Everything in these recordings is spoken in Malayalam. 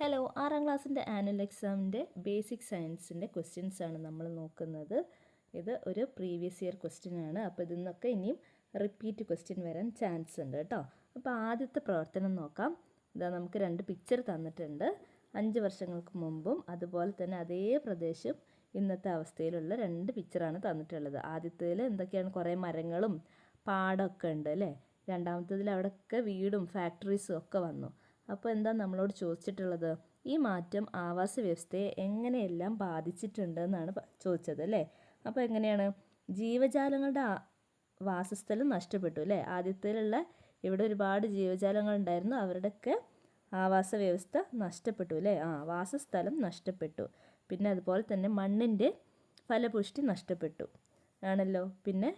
ഹലോ, 6ാം ക്ലാസ്സിൻ്റെ ആനുവൽ എക്സാമിൻ്റെ ബേസിക് സയൻസിൻ്റെ ക്വസ്റ്റ്യൻസ് ആണ് നമ്മൾ നോക്കുന്നത്. ഇത് ഒരു പ്രീവിയസ് ഇയർ ക്വസ്റ്റ്യൻ ആണ്. അപ്പോൾ ഇതിൽ നിന്നൊക്കെ ഇനിയും റിപ്പീറ്റ് ക്വസ്റ്റ്യൻ വരാൻ ചാൻസ് ഉണ്ട് കേട്ടോ. അപ്പോൾ ആദ്യത്തെ പ്രവർത്തനം നോക്കാം. ഇതാ നമുക്ക് 2 പിക്ചർ തന്നിട്ടുണ്ട്. 5 വർഷങ്ങൾക്ക് മുമ്പും അതുപോലെ തന്നെ അതേ പ്രദേശം ഇന്നത്തെ അവസ്ഥയിലുള്ള 2 പിക്ചറാണ് തന്നിട്ടുള്ളത്. ആദ്യത്തേതിൽ എന്തൊക്കെയാണ്, കുറേ മരങ്ങളും പാടമൊക്കെ ഉണ്ട് അല്ലേ. രണ്ടാമത്തേതിൽ അവിടെയൊക്കെ വീടും ഫാക്ടറീസും ഒക്കെ വന്നു. അപ്പോൾ എന്താ നമ്മളോട് ചോദിച്ചിട്ടുള്ളത്, ഈ മാറ്റം ആവാസ വ്യവസ്ഥയെ എങ്ങനെയെല്ലാം ബാധിച്ചിട്ടുണ്ട് എന്നാണ് ചോദിച്ചത് അല്ലേ. അപ്പോൾ എങ്ങനെയാണ്, ജീവജാലങ്ങളുടെ വാസസ്ഥലം നഷ്ടപ്പെട്ടു അല്ലേ. ആദ്യത്തേലുള്ള ഇവിടെ ഒരുപാട് ജീവജാലങ്ങൾ ഉണ്ടായിരുന്നു, അവരുടെയൊക്കെ ആവാസ വ്യവസ്ഥ നഷ്ടപ്പെട്ടു അല്ലേ. വാസസ്ഥലം നഷ്ടപ്പെട്ടു. പിന്നെ അതുപോലെ തന്നെ മണ്ണിൻ്റെ ഫലപുഷ്ടി നഷ്ടപ്പെട്ടു ആണല്ലോ. പിന്നെ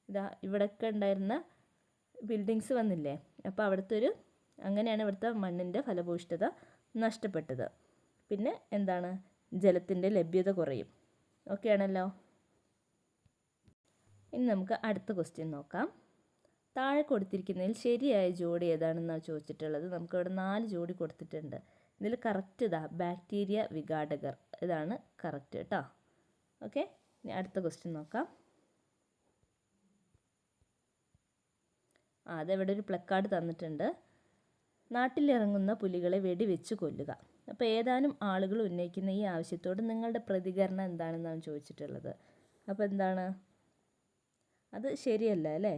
ഇതാ ഇവിടെയൊക്കെ ഉണ്ടായിരുന്ന ബിൽഡിങ്സ് വന്നില്ലേ. അപ്പോൾ അങ്ങനെയാണ് ഇവിടുത്തെ മണ്ണിൻ്റെ ഫലഭൂയിഷ്ഠത നഷ്ടപ്പെട്ടത്. പിന്നെ എന്താണ്, ജലത്തിൻ്റെ ലഭ്യത കുറയും. ഓക്കെ ആണല്ലോ. ഇനി നമുക്ക് അടുത്ത ക്വസ്റ്റ്യൻ നോക്കാം. താഴെ കൊടുത്തിരിക്കുന്നതിൽ ശരിയായ ജോഡി ഏതാണെന്നാണ് ചോദിച്ചിട്ടുള്ളത്. നമുക്കിവിടെ 4 ജോഡി കൊടുത്തിട്ടുണ്ട്. ഇതിൽ കറക്റ്റ് ബാക്ടീരിയ വിഘാടകർ, ഇതാണ് കറക്റ്റ് കേട്ടോ. ഓക്കെ, ഇനി അടുത്ത ക്വസ്റ്റ്യൻ നോക്കാം. അതെവിടെ ഒരു പ്ലക്കാർഡ് തന്നിട്ടുണ്ട്. നാട്ടിലിറങ്ങുന്ന പുലികളെ വെടിവെച്ച് കൊല്ലുക. അപ്പോൾ ഏതാനും ആളുകൾ ഉന്നയിക്കുന്ന ഈ ആവശ്യത്തോട് നിങ്ങളുടെ പ്രതികരണം എന്താണെന്നാണ് ചോദിച്ചിട്ടുള്ളത്. അപ്പോൾ എന്താണ്, അത് ശരിയല്ല അല്ലേ.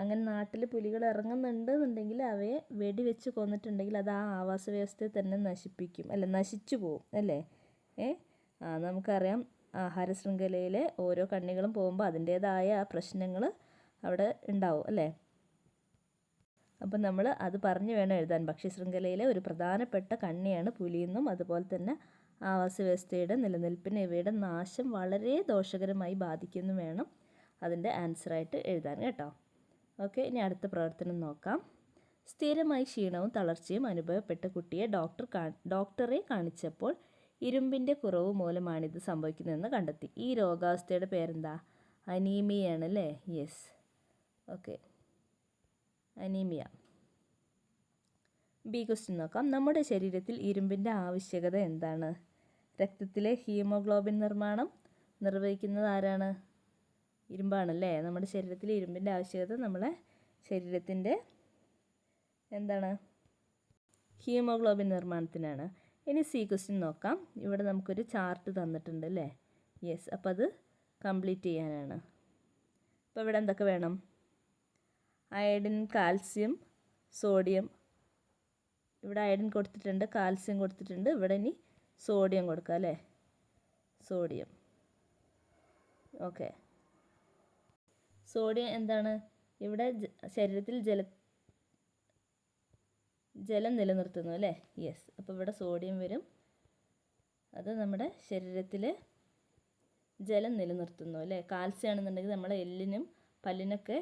അങ്ങനെ നാട്ടിൽ പുലികൾ ഇറങ്ങുന്നുണ്ടെന്നുണ്ടെങ്കിൽ അവയെ വെടിവെച്ച് കൊന്നിട്ടുണ്ടെങ്കിൽ അത് ആ ആവാസ വ്യവസ്ഥയെ തന്നെ നശിച്ചു പോവും അല്ലേ. നമുക്കറിയാം, ആഹാര ശൃംഖലയിലെ ഓരോ കണ്ണികളും പോകുമ്പോൾ അതിൻ്റേതായ പ്രശ്നങ്ങൾ അവിടെ ഉണ്ടാവും അല്ലേ. അപ്പം നമ്മൾ അത് പറഞ്ഞു വേണം എഴുതാൻ. ഭക്ഷ്യശൃംഖലയിലെ ഒരു പ്രധാനപ്പെട്ട കണ്ണിയാണ് പുലിയെന്നും അതുപോലെ തന്നെ ആവാസ വ്യവസ്ഥയുടെ നിലനിൽപ്പിന് ഇവയുടെ നാശം വളരെ ദോഷകരമായി ബാധിക്കുമെന്നും വേണം അതിൻ്റെ ആൻസറായിട്ട് എഴുതാൻ കേട്ടോ. ഓക്കെ, ഇനി അടുത്ത പ്രവർത്തനം നോക്കാം. സ്ഥിരമായി ക്ഷീണവും തളർച്ചയും അനുഭവപ്പെട്ട കുട്ടിയെ ഡോക്ടറെ കാണിച്ചപ്പോൾ ഇരുമ്പിൻ്റെ കുറവ് മൂലമാണിത് സംഭവിക്കുന്നതെന്ന് കണ്ടെത്തി. ഈ രോഗാവസ്ഥയുടെ പേരെന്താ? അനീമിയാണ് അല്ലേ. Yes, okay, anaemia. B question നോക്കാം. നമ്മുടെ ശരീരത്തിൽ ഇരുമ്പിൻ്റെ ആവശ്യകത എന്താണ്? രക്തത്തിലെ ഹീമോഗ്ലോബിൻ നിർമ്മാണം നിർവഹിക്കുന്നത് ആരാണ്? ഇരുമ്പാണല്ലേ. നമ്മുടെ ശരീരത്തിൽ ഇരുമ്പിൻ്റെ ആവശ്യകത നമ്മളെ ശരീരത്തിൻ്റെ എന്താണ്, ഹീമോഗ്ലോബിൻ നിർമ്മാണത്തിനാണ്. ഇനി സി ക്വസ്റ്റ്യൻ നോക്കാം. ഇവിടെ നമുക്കൊരു ചാർട്ട് തന്നിട്ടുണ്ട് അല്ലേ. യെസ്, അപ്പോൾ അത് കംപ്ലീറ്റ് ചെയ്യാനാണ്. അപ്പോൾ ഇവിടെ എന്തൊക്കെ വേണം? Iodine, calcium, sodium. ഇവിടെ അയഡിൻ കൊടുത്തിട്ടുണ്ട്, കാൽസ്യം കൊടുത്തിട്ടുണ്ട്. ഇവിടെ ഇനി സോഡിയം കൊടുക്കുക അല്ലേ. സോഡിയം. ഓക്കെ, സോഡിയം എന്താണ്, ഇവിടെ ശരീരത്തിൽ ജലം നിലനിർത്തുന്നു അല്ലേ. യെസ്, അപ്പോൾ ഇവിടെ സോഡിയം വരും. അത് നമ്മുടെ ശരീരത്തിൽ ജലം നിലനിർത്തുന്നു അല്ലേ. കാൽസ്യം ആണെന്നുണ്ടെങ്കിൽ നമ്മളെ എല്ലിനും പല്ലിനൊക്കെ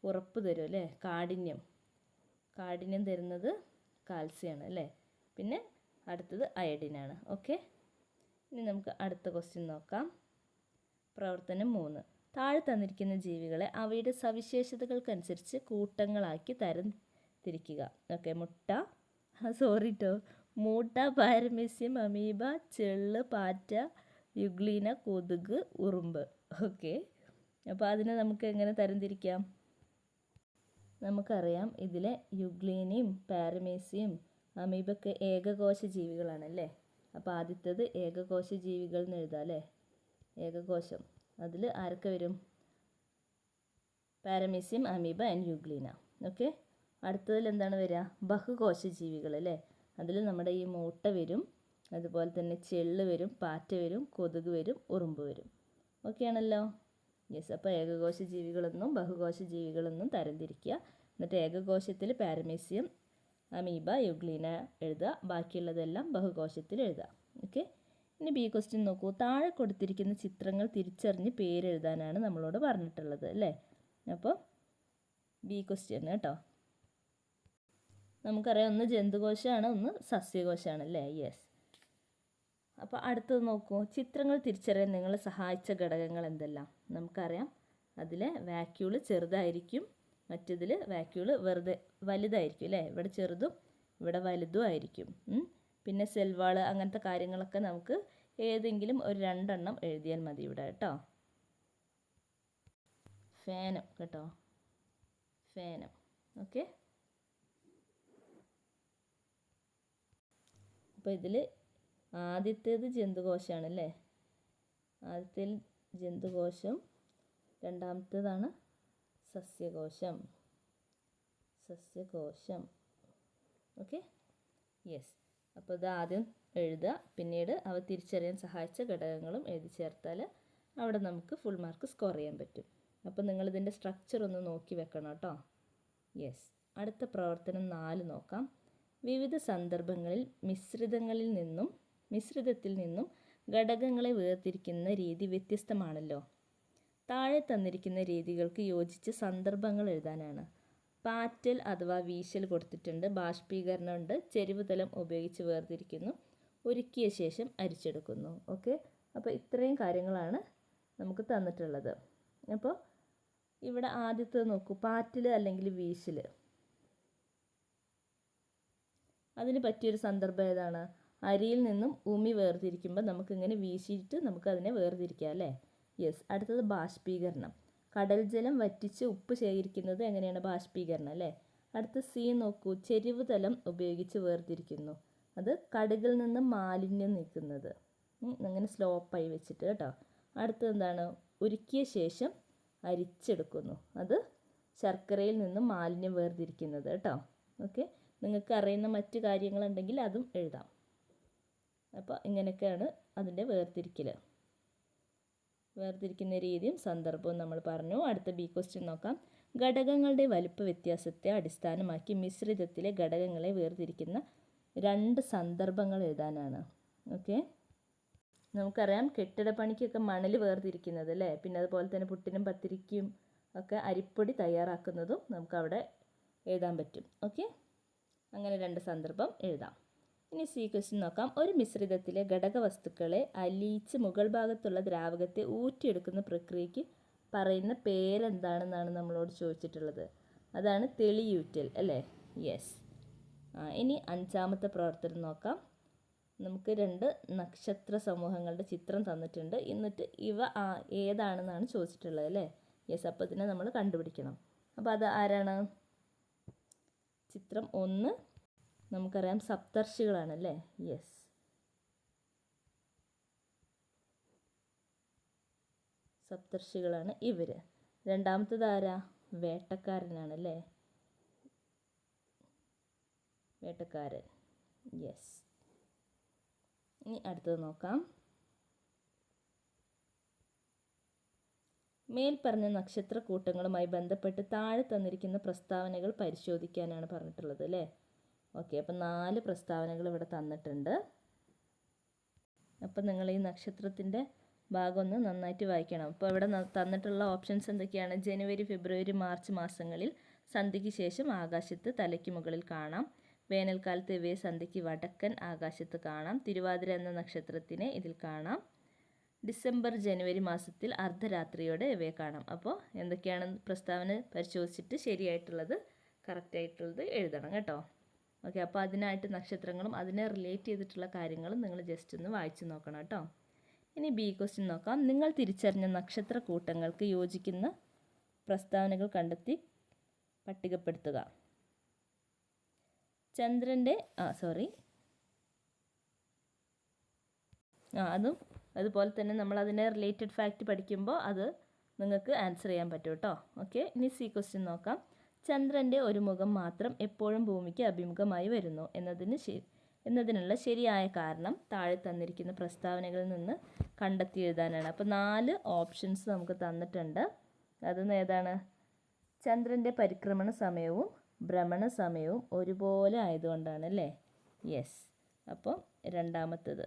ഉറപ്പ് തരും അല്ലേ. കാഠിന്യം തരുന്നത് കാൽസ്യമാണ് അല്ലേ. പിന്നെ അടുത്തത് അയഡിനാണ്. ഓക്കെ, ഇനി നമുക്ക് അടുത്ത ക്വസ്റ്റ്യൻ നോക്കാം. പ്രവർത്തനം 3. താഴെ തന്നിരിക്കുന്ന ജീവികളെ അവയുടെ സവിശേഷതകൾക്കനുസരിച്ച് കൂട്ടങ്ങളാക്കി തരം തിരിക്കുക. ഓക്കെ, മൂട്ട, പാരമീസിയം, അമീബ, ചെള്ള്, പാറ്റ, യുഗ്ലീന, കൊതുക്, ഉറുമ്പ്. ഓക്കെ, അപ്പോൾ അതിനെ നമുക്ക് എങ്ങനെ തരംതിരിക്കാം? നമുക്കറിയാം, ഇതിലെ യുഗ്ലീനയും പാരമീസിയും അമീബൊക്കെ ഏകകോശ ജീവികളാണല്ലേ. അപ്പോൾ ആദ്യത്തേത് ഏകകോശ ജീവികൾ എന്ന് എഴുതാം അല്ലേ. ഏകകോശം, അതിൽ ആരൊക്കെ വരും? Paramecium, amoeba and euglena. Okay, അടുത്തതിൽ എന്താണ് വരിക? ബഹുകോശ ജീവികൾ അല്ലേ. അതിൽ നമ്മുടെ ഈ മൂട്ട വരും, അതുപോലെ തന്നെ ചെള്ള് വരും, പാറ്റ വരും, കൊതുക് വരും, ഉറുമ്പ് വരും. ഓക്കെ ആണല്ലോ. യെസ്, അപ്പോൾ ഏകകോശ ജീവികളെന്നും ബഹുകോശ ജീവികളെന്നും തരംതിരിക്കുക. എന്നിട്ട് ഏകകോശത്തിൽ പാരമീസിയം, അമീബ, യുഗ്ലീന എഴുതുക. ബാക്കിയുള്ളതെല്ലാം ബഹുകോശത്തിൽ എഴുതുക. ഓക്കെ, ഇനി ബി ക്വസ്റ്റ്യൻ നോക്കൂ. താഴെ കൊടുത്തിരിക്കുന്ന ചിത്രങ്ങൾ തിരിച്ചറിഞ്ഞ് പേരെഴുതാനാണ് നമ്മളോട് പറഞ്ഞിട്ടുള്ളത് അല്ലേ. അപ്പോൾ ബി ക്വസ്റ്റ്യൻ കേട്ടോ. നമുക്കറിയാം, ഒന്ന് ജന്തുകോശമാണ്, ഒന്ന് സസ്യകോശമാണ് അല്ലേ. യെസ്, അപ്പോൾ അടുത്തത് നോക്കൂ. ചിത്രങ്ങൾ തിരിച്ചറിയാൻ നിങ്ങളെ സഹായിച്ച ഘടകങ്ങൾ എന്തെല്ലാം? നമുക്കറിയാം, അതിലെ വാക്യൂള് ചെറുതായിരിക്കും, മറ്റതിൽ വാക്യൂള് വലുതായിരിക്കും അല്ലേ. ഇവിടെ ചെറുതും ഇവിടെ വലുതും ആയിരിക്കും. പിന്നെ സെൽവാൾ അങ്ങനത്തെ കാര്യങ്ങളൊക്കെ നമുക്ക് ഏതെങ്കിലും ഒരു 2 എണ്ണം എഴുതിയാൽ മതി ഇവിടെ കേട്ടോ. ഫേനം കേട്ടോ, ഫേനം. ഓക്കെ, അപ്പോൾ ഇതിൽ ആദ്യത്തേത് ജന്തുകോശമാണ് അല്ലേ, ആദ്യത്തേൽ ജന്തുകോശം, രണ്ടാമത്തേതാണ് സസ്യകോശം. സസ്യകോശം. Okay, yes. അപ്പോൾ ഇത് ആദ്യം എഴുതുക, പിന്നീട് അവ തിരിച്ചറിയാൻ സഹായിച്ച ഘടകങ്ങളും എഴുതി ചേർത്താൽ അവിടെ നമുക്ക് ഫുൾ മാർക്ക് സ്കോർ ചെയ്യാൻ പറ്റും. അപ്പോൾ നിങ്ങളിതിൻ്റെ സ്ട്രക്ചർ ഒന്ന് നോക്കി വെക്കണം കേട്ടോ. യെസ്. അടുത്ത പ്രവർത്തനം 4 നോക്കാം. വിവിധ സന്ദർഭങ്ങളിൽ മിശ്രിതത്തിൽ നിന്നും ഘടകങ്ങളെ വേർതിരിക്കുന്ന രീതി വ്യത്യസ്തമാണല്ലോ. താഴെ തന്നിരിക്കുന്ന രീതികൾക്ക് യോജിച്ച് സന്ദർഭങ്ങൾ എഴുതാനാണ്. പാറ്റൽ അഥവാ വീശൽ കൊടുത്തിട്ടുണ്ട്, ബാഷ്പീകരണമുണ്ട്, ചെരിവ് തലം ഉപയോഗിച്ച് വേർതിരിക്കുന്നു, ഉരുക്കിയ ശേഷം അരിച്ചെടുക്കുന്നു. ഓക്കെ, അപ്പോൾ ഇത്രയും കാര്യങ്ങളാണ് നമുക്ക് തന്നിട്ടുള്ളത്. അപ്പോൾ ഇവിടെ ആദ്യത്തേത് നോക്കൂ, പാറ്റൽ അല്ലെങ്കിൽ വീശൽ. അതിന് പറ്റിയൊരു സന്ദർഭം ഏതാണ്? അരിയിൽ നിന്നും ഉമി വേർതിരിക്കുമ്പോൾ നമുക്കിങ്ങനെ വീശിയിട്ട് നമുക്കതിനെ വേർതിരിക്കാം അല്ലേ. യെസ്. അടുത്തത് ബാഷ്പീകരണം. കടൽ ജലം വറ്റിച്ച് ഉപ്പ് ശേഖരിക്കുന്നത് എങ്ങനെയാണ്? ബാഷ്പീകരണം അല്ലേ. അടുത്ത സി നോക്കൂ, ചെരിവ് തലം ഉപയോഗിച്ച് വേർതിരിക്കുന്നു. അത് കടുകിൽ നിന്ന് മാലിന്യം നീക്കുന്നത്, അങ്ങനെ സ്ലോപ്പായി വെച്ചിട്ട് കേട്ടോ. അടുത്തത് എന്താണ്? ഉരുക്കിയ ശേഷം അരിച്ചെടുക്കുന്നു. അത് ശർക്കരയിൽ നിന്നും മാലിന്യം വേർതിരിക്കുന്നത് കേട്ടോ. ഓക്കെ, നിങ്ങൾക്ക് അറിയുന്ന മറ്റു കാര്യങ്ങളുണ്ടെങ്കിൽ അതും എഴുതാം. അപ്പോൾ ഇങ്ങനെയൊക്കെയാണ് അതിൻ്റെ വേർതിരിക്കുന്ന രീതിയും സന്ദർഭവും നമ്മൾ പറഞ്ഞു. അടുത്ത ബി ക്വസ്റ്റ്യൻ നോക്കാം. ഘടകങ്ങളുടെ വലുപ്പ വ്യത്യാസത്തെ അടിസ്ഥാനമാക്കി മിശ്രിതത്തിലെ ഘടകങ്ങളെ വേർതിരിക്കുന്ന 2 സന്ദർഭങ്ങൾ എഴുതാനാണ്. ഓക്കെ, നമുക്കറിയാം കെട്ടിടപ്പണിക്കൊക്കെ മണൽ വേർതിരിക്കുന്നത് അല്ലേ. പിന്നെ അതുപോലെ തന്നെ പുട്ടിനും പത്തിരിക്കും ഒക്കെ അരിപ്പൊടി തയ്യാറാക്കുന്നതും നമുക്കവിടെ എഴുതാൻ പറ്റും. ഓക്കെ, അങ്ങനെ 2 സന്ദർഭം എഴുതാം. ഇനി സി ക്വസ്റ്റ്യൻ നോക്കാം. ഒരു മിശ്രിതത്തിലെ ഘടക വസ്തുക്കളെ അലിയിച്ച് മുകൾ ഭാഗത്തുള്ള ദ്രാവകത്തെ ഊറ്റിയെടുക്കുന്ന പ്രക്രിയയ്ക്ക് പറയുന്ന പേരെന്താണെന്നാണ് നമ്മളോട് ചോദിച്ചിട്ടുള്ളത്. അതാണ് തെളിയൂറ്റൽ അല്ലേ. യെസ്. ഇനി 5ാമത്തെ പ്രവർത്തനം നോക്കാം. നമുക്ക് 2 നക്ഷത്ര സമൂഹങ്ങളുടെ ചിത്രം തന്നിട്ടുണ്ട്. എന്നിട്ട് ഇവ ഏതാണെന്നാണ് ചോദിച്ചിട്ടുള്ളത് അല്ലേ. യെസ്. അപ്പോൾ ഇതിനെ നമ്മൾ കണ്ടുപിടിക്കണം. അപ്പോൾ അത് ആരാണ്? ചിത്രം 1 നമുക്കറിയാം സപ്തർഷികളാണല്ലേ. യെസ്, സപ്തർഷികളാണ് ഇവർ. രണ്ടാമത്തത് ആരാ? വേട്ടക്കാരനാണല്ലേ, വേട്ടക്കാരൻ. യെസ്. ഇനി അടുത്തത് നോക്കാം. മേൽപ്പറഞ്ഞ നക്ഷത്ര കൂട്ടങ്ങളുമായി ബന്ധപ്പെട്ട് താഴെ തന്നിരിക്കുന്ന പ്രസ്താവനകൾ പരിശോധിക്കാനാണ് പറഞ്ഞിട്ടുള്ളത് അല്ലേ. ഓക്കെ, അപ്പോൾ 4 പ്രസ്താവനകൾ ഇവിടെ തന്നിട്ടുണ്ട്. അപ്പോൾ നിങ്ങൾ ഈ നക്ഷത്രത്തിൻ്റെ ഭാഗം ഒന്ന് നന്നായിട്ട് വായിക്കണം. അപ്പോൾ ഇവിടെ തന്നിട്ടുള്ള ഓപ്ഷൻസ് എന്തൊക്കെയാണ്? ജനുവരി, ഫെബ്രുവരി, മാർച്ച് മാസങ്ങളിൽ സന്ധ്യയ്ക്ക് ശേഷം ആകാശത്ത് തലയ്ക്ക് മുകളിൽ കാണാം. വേനൽക്കാലത്ത് ഇവയെ സന്ധ്യയ്ക്ക് വടക്കൻ ആകാശത്ത് കാണാം. തിരുവാതിര എന്ന നക്ഷത്രത്തിനെ ഇതിൽ കാണാം. ഡിസംബർ, ജനുവരി മാസത്തിൽ അർദ്ധരാത്രിയോടെ ഇവയെ കാണാം. അപ്പോൾ എന്തൊക്കെയാണ് പ്രസ്താവന പരിശോധിച്ചിട്ട് ശരിയായിട്ടുള്ളത്, കറക്റ്റായിട്ടുള്ളത് എഴുതണം കേട്ടോ. ഓക്കെ, അപ്പോൾ അതിനായിട്ട് നക്ഷത്രങ്ങളും അതിനെ റിലേറ്റ് ചെയ്തിട്ടുള്ള കാര്യങ്ങളും നിങ്ങൾ ജസ്റ്റ് ഒന്ന് വായിച്ച് നോക്കണം കേട്ടോ. ഇനി ബി ക്വസ്റ്റ്യൻ നോക്കാം. നിങ്ങൾ തിരിച്ചറിഞ്ഞ നക്ഷത്ര കൂട്ടങ്ങൾക്ക് യോജിക്കുന്ന പ്രസ്താവനകൾ കണ്ടെത്തി പട്ടികപ്പെടുത്തുക. ചന്ദ്രൻ്റെ അതുപോലെ തന്നെ നമ്മൾ അതിനെ റിലേറ്റഡ് ഫാക്റ്റ് പഠിക്കുമ്പോൾ അത് നിങ്ങൾക്ക് ആൻസർ ചെയ്യാൻ പറ്റും കേട്ടോ. ഓക്കെ, ഇനി സി ക്വസ്റ്റ്യൻ നോക്കാം. ചന്ദ്രൻ്റെ ഒരു മുഖം മാത്രം എപ്പോഴും ഭൂമിക്ക് അഭിമുഖമായി വരുന്നു എന്നതിനുള്ള ശരിയായ കാരണം താഴെ തന്നിരിക്കുന്ന പ്രസ്താവനകളിൽ നിന്ന് കണ്ടെത്തി എഴുതാനാണ്. അപ്പോൾ 4 ഓപ്ഷൻസ് നമുക്ക് തന്നിട്ടുണ്ട്. അതൊന്ന് ഏതാണ്? ചന്ദ്രൻ്റെ പരിക്രമണ സമയവും ഭ്രമണ സമയവും ഒരുപോലെ ആയതുകൊണ്ടാണ് അല്ലേ. യെസ്. അപ്പോൾ രണ്ടാമത്തേത്.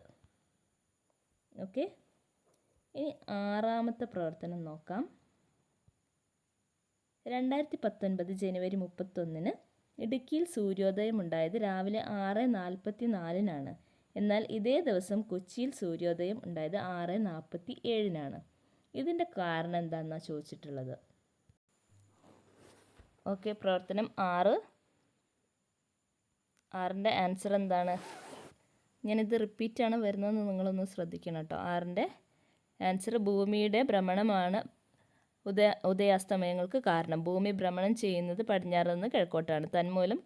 ഓക്കെ, ഇനി 6ാമത്തെ പ്രവർത്തനം നോക്കാം. 2019 ജനുവരി 31 ഇടുക്കിയിൽ സൂര്യോദയം ഉണ്ടായത് രാവിലെ 6:44 എന്നാൽ ഇതേ ദിവസം കൊച്ചിയിൽ സൂര്യോദയം ഉണ്ടായത് 6:47 ഇതിൻ്റെ കാരണം എന്താണെന്നാണ് ചോദിച്ചിട്ടുള്ളത്. ഓക്കെ, പ്രവർത്തനം 6. 6ൻ്റെ ആൻസർ എന്താണ്? ഞാനിത് റിപ്പീറ്റാണ് വരുന്നതെന്ന് നിങ്ങളൊന്ന് ശ്രദ്ധിക്കണം കേട്ടോ. 6ൻ്റെ ആൻസർ ഭൂമിയുടെ ഭ്രമണമാണ് ഉദയാസ്തമയങ്ങൾക്ക് കാരണം. ഭൂമി ഭ്രമണം ചെയ്യുന്നത് പടിഞ്ഞാറ് നിന്ന് കിഴക്കോട്ടാണ്. തന്മൂലം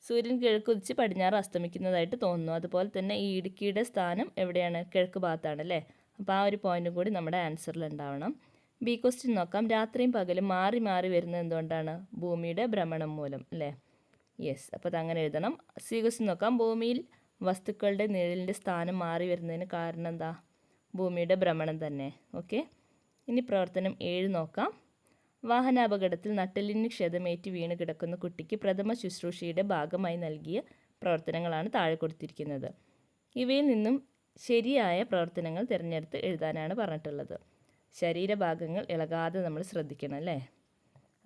സൂര്യൻ കിഴക്ക് ഉദിച്ച് പടിഞ്ഞാറ് അസ്തമിക്കുന്നതായിട്ട് തോന്നുന്നു. അതുപോലെ തന്നെ ഈ ഇടുക്കിയുടെ സ്ഥാനം എവിടെയാണ്? കിഴക്ക് ഭാഗത്താണ് അല്ലേ. അപ്പോൾ ആ ഒരു പോയിന്റും കൂടി നമ്മുടെ ആൻസറിൽ ഉണ്ടാവണം. ബി ക്വസ്റ്റ്യൻ നോക്കാം. രാത്രിയും പകലും മാറി മാറി വരുന്നത് എന്തുകൊണ്ടാണ്? ഭൂമിയുടെ ഭ്രമണം മൂലം അല്ലേ. യെസ്, അപ്പോൾ അതങ്ങനെ എഴുതണം. സി ക്വസ്റ്റ്യൻ നോക്കാം. ഭൂമിയിൽ വസ്തുക്കളുടെ നിഴലിൻ്റെ സ്ഥാനം മാറി വരുന്നതിന് കാരണം എന്താ? ഭൂമിയുടെ ഭ്രമണം തന്നെ. ഓക്കെ, ഇനി പ്രവർത്തനം 7 നോക്കാം. വാഹനാപകടത്തിൽ നട്ടെല്ലിന് ക്ഷതമേറ്റ് വീണ് കിടക്കുന്ന കുട്ടിക്ക് പ്രഥമ ശുശ്രൂഷയുടെ ഭാഗമായി നൽകിയ പ്രവർത്തനങ്ങളാണ് താഴെ കൊടുത്തിരിക്കുന്നത്. ഇവയിൽ നിന്നും ശരിയായ പ്രവർത്തനങ്ങൾ തിരഞ്ഞെടുത്ത് എഴുതാനാണ് പറഞ്ഞിട്ടുള്ളത്. ശരീരഭാഗങ്ങൾ ഇളകാതെ നമ്മൾ ശ്രദ്ധിക്കണം അല്ലേ.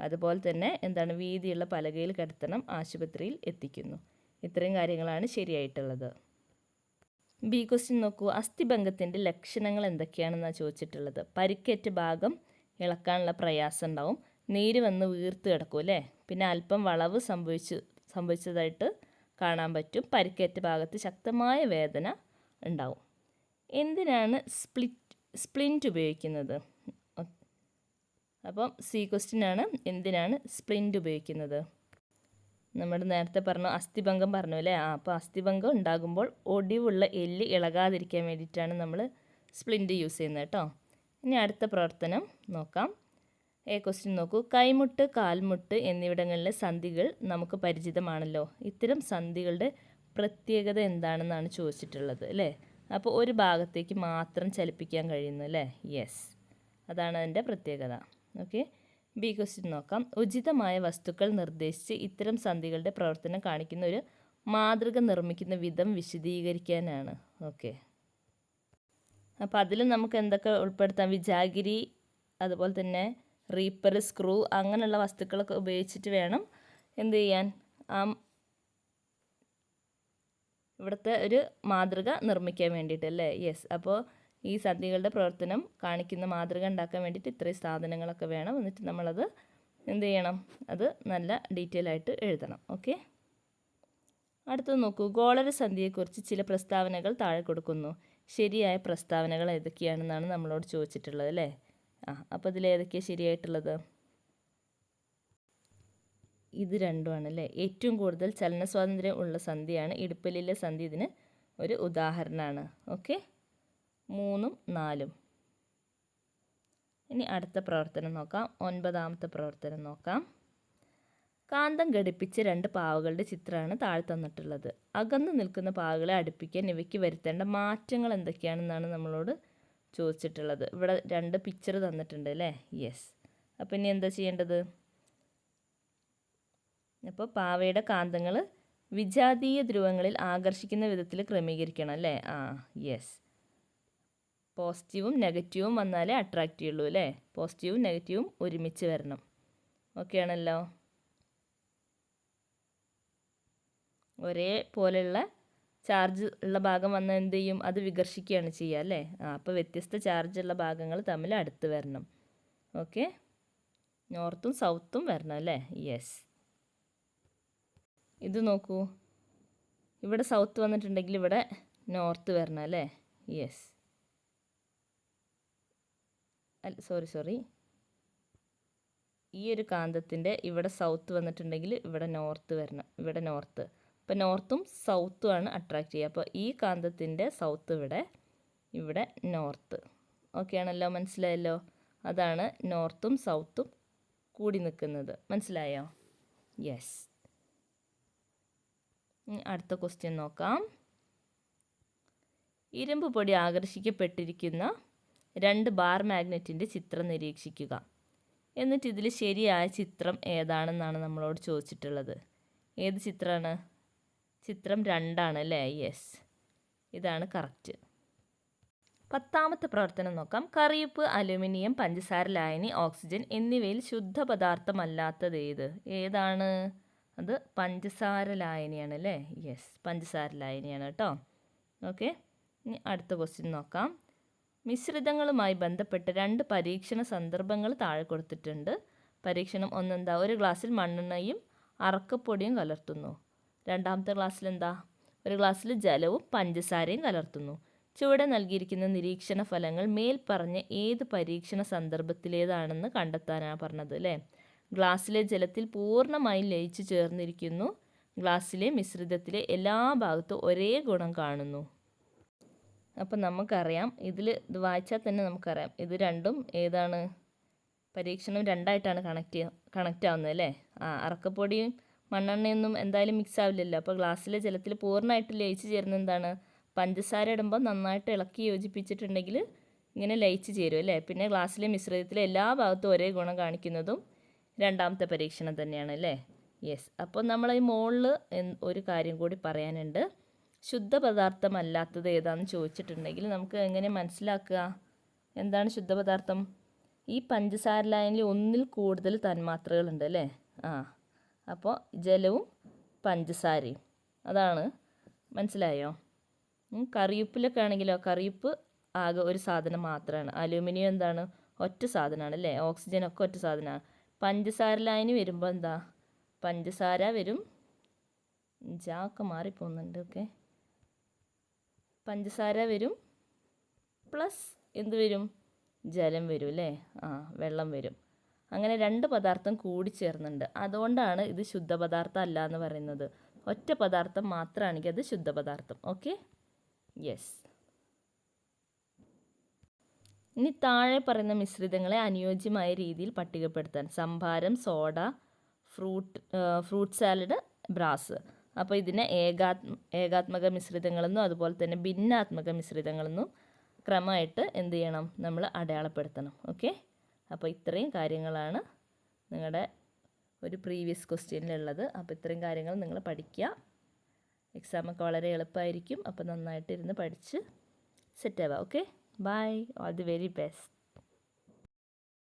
അതുപോലെ തന്നെ എന്താണ്? വീതിയുള്ള പലകയിൽ കിടത്തണം, ആശുപത്രിയിൽ എത്തിക്കുന്നു. ഇത്രയും കാര്യങ്ങളാണ് ശരിയായിട്ടുള്ളത്. ബി ക്വസ്റ്റ്യൻ നോക്കൂ. അസ്ഥിഭംഗത്തിൻ്റെ ലക്ഷണങ്ങൾ എന്തൊക്കെയാണെന്നാണ് ചോദിച്ചിട്ടുള്ളത്. പരിക്കേറ്റ ഭാഗം ഇളക്കാനുള്ള പ്രയാസം ഉണ്ടാവും, നീര് വന്ന് വീർത്ത് കിടക്കും അല്ലേ. പിന്നെ അല്പം വളവ് സംഭവിച്ചതായിട്ട് കാണാൻ പറ്റും. പരിക്കേറ്റ ഭാഗത്ത് ശക്തമായ വേദന ഉണ്ടാവും. എന്തിനാണ് സ്പ്ലിൻറ്റ് ഉപയോഗിക്കുന്നത്? അപ്പം സി ക്വസ്റ്റ്യൻ ആണ്. എന്തിനാണ് സ്പ്ലിൻറ്റ് ഉപയോഗിക്കുന്നത്? നമ്മൾ നേരത്തെ പറഞ്ഞു, അസ്ഥിഭംഗം പറഞ്ഞു അല്ലേ. അപ്പോൾ അസ്ഥിഭംഗം ഉണ്ടാകുമ്പോൾ ഒടിവുള്ള എല്ല് ഇളകാതിരിക്കാൻ വേണ്ടിയിട്ടാണ് നമ്മൾ സ്പ്ലിൻറ്റ് യൂസ് ചെയ്യുന്നത് കേട്ടോ. ഇനി അടുത്ത പ്രവർത്തനം നോക്കാം. എ ക്വസ്റ്റ്യൻ നോക്കൂ. കൈമുട്ട്, കാൽമുട്ട് എന്നിവിടങ്ങളിലെ സന്ധികൾ നമുക്ക് പരിചിതമാണല്ലോ. ഇത്തരം സന്ധികളുടെ പ്രത്യേകത എന്താണെന്നാണ് ചോദിച്ചിട്ടുള്ളത് അല്ലേ. അപ്പോൾ ഒരു ഭാഗത്തേക്ക് മാത്രം ചലിപ്പിക്കാൻ കഴിയുന്നു അല്ലേ. യെസ്, അതാണ് അതിൻ്റെ പ്രത്യേകത. ഓക്കെ, ബി ക്വസ്റ്റ്യൻ നോക്കാം. ഉചിതമായ വസ്തുക്കൾ നിർദ്ദേശിച്ച് ഇത്തരം സന്ധികളുടെ പ്രവർത്തനം കാണിക്കുന്ന ഒരു മാതൃക നിർമ്മിക്കുന്ന വിധം വിശദീകരിക്കാനാണ്. ഓക്കെ, അപ്പോൾ അതിൽ നമുക്ക് എന്തൊക്കെ ഉൾപ്പെടുത്താം? വിജാഗിരി, അതുപോലെ തന്നെ റീപ്പർ, സ്ക്രൂ, അങ്ങനെയുള്ള വസ്തുക്കളൊക്കെ ഉപയോഗിച്ചിട്ട് വേണം എന്ത് ചെയ്യാൻ? ഇവിടുത്തെ ഒരു മാതൃക നിർമ്മിക്കാൻ വേണ്ടിയിട്ടല്ലേ. യെസ്, അപ്പോൾ ഈ സന്ധികളുടെ പ്രവർത്തനം കാണിക്കുന്ന മാതൃക ഉണ്ടാക്കാൻ വേണ്ടിയിട്ട് ഇത്രയും സാധനങ്ങളൊക്കെ വേണം. എന്നിട്ട് നമ്മളത് എന്ത് ചെയ്യണം? അത് നല്ല ഡീറ്റെയിൽ ആയിട്ട് എഴുതണം. ഓക്കെ, അടുത്തത് നോക്കൂ. ഗോളര സന്ധിയെക്കുറിച്ച് ചില പ്രസ്താവനകൾ താഴെ കൊടുക്കുന്നു. ശരിയായ പ്രസ്താവനകൾ ഏതൊക്കെയാണെന്നാണ് നമ്മളോട് ചോദിച്ചിട്ടുള്ളത് അല്ലേ. അപ്പോൾ ഇതിൽ ഏതൊക്കെയാണ് ശരിയായിട്ടുള്ളത്? ഇത് രണ്ടുമാണല്ലേ. ഏറ്റവും കൂടുതൽ ചലന സ്വാതന്ത്ര്യം ഉള്ള സന്ധിയാണ് ഇടുപ്പല്ലിലെ സന്ധി. ഇതിന് ഒരു ഉദാഹരണമാണ്. ഓക്കെ, 3ഉം 4ഉം. ഇനി അടുത്ത പ്രവർത്തനം നോക്കാം. 9ാമത്തെ പ്രവർത്തനം നോക്കാം. കാന്തം ഘടിപ്പിച്ച 2 പാവകളുടെ ചിത്രമാണ് താഴെ തന്നിട്ടുള്ളത്. അകന്നു നിൽക്കുന്ന പാവകളെ അടുപ്പിക്കാൻ ഇവയ്ക്ക് വരുത്തേണ്ട മാറ്റങ്ങൾ എന്തൊക്കെയാണെന്നാണ് നമ്മളോട് ചോദിച്ചിട്ടുള്ളത്. ഇവിടെ 2 പിക്ചർ തന്നിട്ടുണ്ട് അല്ലേ. യെസ്, അപ്പോൾ ഇനി എന്താ ചെയ്യേണ്ടത്? അപ്പോൾ പാവയുടെ കാന്തങ്ങൾ വിജാതീയ ധ്രുവങ്ങളിൽ ആകർഷിക്കുന്ന വിധത്തിൽ ക്രമീകരിക്കണം അല്ലേ. യെസ്, പോസിറ്റീവും നെഗറ്റീവും വന്നാലേ അട്രാക്റ്റ് ചെയ്യുള്ളൂ അല്ലേ. പോസിറ്റീവും നെഗറ്റീവും ഒരുമിച്ച് വരണം. ഓക്കെ ആണല്ലോ. ഒരേ പോലെയുള്ള ചാർജ് ഉള്ള ഭാഗം വന്നാൽ എന്ത് ചെയ്യും? അത് വികർഷിക്കുകയാണ് ചെയ്യുക അല്ലേ. അപ്പോൾ വ്യത്യസ്ത ചാർജുള്ള ഭാഗങ്ങൾ തമ്മിൽ അടുത്ത് വരണം. ഓക്കെ, നോർത്തും സൗത്തും വരണം അല്ലേ. യെസ്, ഇത് നോക്കൂ. ഇവിടെ സൗത്ത് വന്നിട്ടുണ്ടെങ്കിൽ ഇവിടെ നോർത്ത് വരണം അല്ലേ. യെസ്, സോറി, ഈ ഒരു കാന്തത്തിൻ്റെ ഇവിടെ സൗത്ത് വന്നിട്ടുണ്ടെങ്കിൽ ഇവിടെ നോർത്ത് വരണം. ഇവിടെ നോർത്ത്. അപ്പോൾ നോർത്തും സൗത്തും ആണ് അട്രാക്റ്റ് ചെയ്യുക. അപ്പോൾ ഈ കാന്തത്തിൻ്റെ സൗത്ത് ഇവിടെ നോർത്ത്. ഓക്കെ ആണല്ലോ, മനസ്സിലായല്ലോ. അതാണ് നോർത്തും സൗത്തും കൂടി നിൽക്കുന്നത്. മനസ്സിലായോ? യെസ്. അടുത്ത ക്വസ്റ്റ്യൻ നോക്കാം. ഇരുമ്പ് പൊടി ആകർഷിക്കപ്പെട്ടിരിക്കുന്ന 2 ബാർ മാഗ്നറ്റിൻ്റെ ചിത്രം നിരീക്ഷിക്കുക. എന്നിട്ട് ഇതിൽ ശരിയായ ചിത്രം ഏതാണെന്നാണ് നമ്മളോട് ചോദിച്ചിട്ടുള്ളത്. ഏത് ചിത്രമാണ്? ചിത്രം 2 അല്ലേ. യെസ്, ഇതാണ് കറക്റ്റ്. 10ാമത്തെ പ്രവർത്തനം നോക്കാം. കറിയുപ്പ്, അലുമിനിയം, പഞ്ചസാര ലായനി, ഓക്സിജൻ എന്നിവയിൽ ശുദ്ധ പദാർത്ഥമല്ലാത്തത് ഏതാണ്? അത് പഞ്ചസാര ലായനിയാണ് അല്ലേ. യെസ്, പഞ്ചസാര ലായനിയാണ് കേട്ടോ. ഓക്കെ, ഇനി അടുത്ത ക്വസ്റ്റ്യൻ നോക്കാം. മിശ്രിതങ്ങളുമായി ബന്ധപ്പെട്ട് 2 പരീക്ഷണ സന്ദർഭങ്ങൾ താഴെ കൊടുത്തിട്ടുണ്ട്. പരീക്ഷണം 1 എന്താ? ഒരു ഗ്ലാസ്സിൽ മണ്ണെണ്ണയും അറക്കപ്പൊടിയും കലർത്തുന്നു. 2ാമത്തെ ഗ്ലാസ്സിൽ എന്താ? ഒരു ഗ്ലാസ്സിൽ ജലവും പഞ്ചസാരയും കലർത്തുന്നു. ചുവടെ നൽകിയിരിക്കുന്ന നിരീക്ഷണ ഫലങ്ങൾ മേൽപ്പറഞ്ഞ ഏത് പരീക്ഷണ സന്ദർഭത്തിലേതാണെന്ന് കണ്ടെത്താനാണ് പറഞ്ഞത് അല്ലേ. ഗ്ലാസ്സിലെ ജലത്തിൽ പൂർണ്ണമായും ലയിച്ചു ചേർന്നിരിക്കുന്നു. ഗ്ലാസ്സിലെ മിശ്രിതത്തിലെ എല്ലാ ഭാഗത്തും ഒരേ ഗുണം കാണുന്നു. അപ്പം നമുക്കറിയാം ഇത് വായിച്ചാൽ തന്നെ നമുക്കറിയാം ഇത് രണ്ടും ഏതാണ്, പരീക്ഷണം രണ്ടായിട്ടാണ് കണക്റ്റ് ആവുന്നത് അല്ലേ. അറക്കപ്പൊടിയും മണ്ണെണ്ണയൊന്നും എന്തായാലും മിക്സ് ആവില്ലല്ലോ. അപ്പോൾ ഗ്ലാസ്സിലെ ജലത്തിൽ പൂർണ്ണമായിട്ട് ലയിച്ച് ചേരുന്ന എന്താണ്, പഞ്ചസാര ഇടുമ്പോൾ നന്നായിട്ട് ഇളക്കി യോജിപ്പിച്ചിട്ടുണ്ടെങ്കിൽ ഇങ്ങനെ ലയിച്ച് ചേരും അല്ലേ. പിന്നെ ഗ്ലാസ്സിലെ മിശ്രിതത്തിലെ എല്ലാ ഭാഗത്തും ഒരേ ഗുണം കാണിക്കുന്നതും രണ്ടാമത്തെ പരീക്ഷണം തന്നെയാണ് അല്ലേ. യെസ്. അപ്പോൾ നമ്മൾ ഈ മുകളിൽ ഒരു കാര്യം കൂടി പറയാനുണ്ട്. ശുദ്ധപദാർത്ഥമല്ലാത്തത് ഏതാണെന്ന് ചോദിച്ചിട്ടുണ്ടെങ്കിൽ നമുക്ക് എങ്ങനെ മനസ്സിലാക്കുക, എന്താണ് ശുദ്ധപദാർത്ഥം? ഈ പഞ്ചസാര ലായനിയിൽ ഒന്നിൽ കൂടുതൽ തന്മാത്രകളുണ്ട് അല്ലേ. അപ്പോൾ ജലവും പഞ്ചസാരയും, അതാണ്. മനസ്സിലായോ? കറിയുപ്പിലൊക്കെ ആണെങ്കിലോ, കറിയുപ്പ് ആകെ ഒരു സാധനം മാത്രമാണ്. അലൂമിനിയം എന്താണ്, ഒറ്റ സാധനമാണ് അല്ലേ. ഓക്സിജനൊക്കെ ഒറ്റ സാധനമാണ്. പഞ്ചസാര ലായനി വരുമ്പോൾ എന്താ, പഞ്ചസാര വരും, ഒക്കെ മാറിപ്പോകുന്നുണ്ട്. ഓക്കെ, പഞ്ചസാര വരും പ്ലസ് എന്ത് വരും, ജലം വരും അല്ലേ. വെള്ളം വരും. അങ്ങനെ രണ്ട് പദാർത്ഥം കൂടി ചേർന്നുണ്ട്. അതുകൊണ്ടാണ് ഇത് ശുദ്ധപദാർത്ഥം അല്ല എന്ന് പറയുന്നത്. ഒറ്റ പദാർത്ഥം മാത്രമാണെങ്കിൽ അത് ശുദ്ധപദാർത്ഥം. Okay, yes. ഇനി താഴെ പറയുന്ന മിശ്രിതങ്ങളെ അനുയോജ്യമായ രീതിയിൽ പട്ടികപ്പെടുത്താൻ. സംഭാരം, സോഡ, ഫ്രൂട്ട് സാലഡ്, ബ്രാസ്. അപ്പോൾ ഇതിനെ ഏകാത്മക മിശ്രിതങ്ങളെന്നും അതുപോലെ തന്നെ ഭിന്നാത്മക മിശ്രിതങ്ങളെന്നും ക്രമമായിട്ട് എന്ത് ചെയ്യണം, നമ്മൾ അടയാളപ്പെടുത്തണം. ഓക്കെ, അപ്പോൾ ഇത്രയും കാര്യങ്ങളാണ് നിങ്ങളുടെ ഒരു പ്രീവിയസ് ക്വസ്റ്റ്യനിലുള്ളത്. അപ്പോൾ ഇത്രയും കാര്യങ്ങൾ നിങ്ങൾ പഠിക്കുക. എക്സാമൊക്കെ വളരെ എളുപ്പമായിരിക്കും. അപ്പോൾ നന്നായിട്ട് ഇരുന്ന് പഠിച്ച് സെറ്റ് ആവുക. Okay, bye, all the very best.